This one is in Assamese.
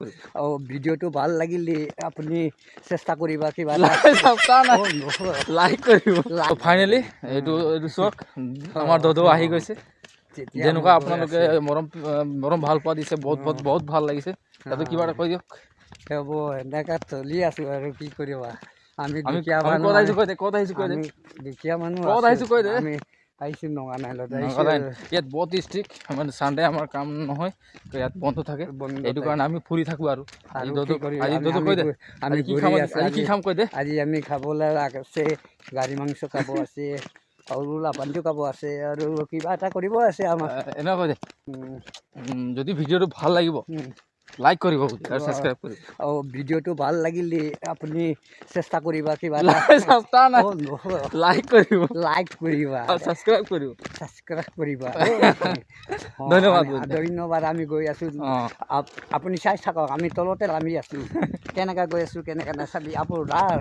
কৰিব ভিডিঅ'টো ভাল লাগিলে আপুনি চেষ্টা কৰিবা কিবা লাইক কৰিব ফাইনেলি এইটো চাওক আমাৰ দদৌ আহি গৈছে যেনেকুৱা আপোনালোকে মৰম ভাল পোৱা দিছে বহুত ভাল লাগিছে তাতে কিবা এটা কৈ দিয়ক হ'ব এনেকৈ চলি আছোঁ আৰু কি কৰিবা আমি আমি দুখীয়া ক'ত মানুহ আহিছোঁ কৈ দে ক'ত আহিছোঁ কৈ দে আমি দুখীয়া মানুহ ক'ত আহিছোঁ কৈ দে আমি আহিছোঁ নগানাইলত ইয়াত বহুত ষ্ট্ৰিক্ট মানে চানডে আমাৰ কাম নহয় ইয়াত বন্ধ থাকে এইটো কাৰণে আমি ফুৰি থাকোঁ আৰু আজি দদৌ কৈ দে আমি কি খাম কৈ দে আজি আমি খাবলৈ আছে গাড়ী মাংস খাব আছে সৰু লাপানটো খাব আছে আৰু কিবা এটা কৰিব আছে আমাৰ এনেকুৱা কৈ দে যদি ভিডিঅ'টো ভাল লাগিব লাইক কৰিব আৰু ছাবস্ক্ৰাইব কৰিব ভিডিঅ'টো ভাল লাগিলে আপুনি চেষ্টা কৰিবা কিবা লাইক কৰিব লাইক কৰিবা ছাবস্ক্ৰাইব কৰিব ধন্যবাদ আমি গৈ আছোঁ আপুনি চাই থাকক আমি তলতে নামি আছোঁ কেনেকৈ গৈ আছোঁ কেনেকৈ নাচাবি আপোনাৰ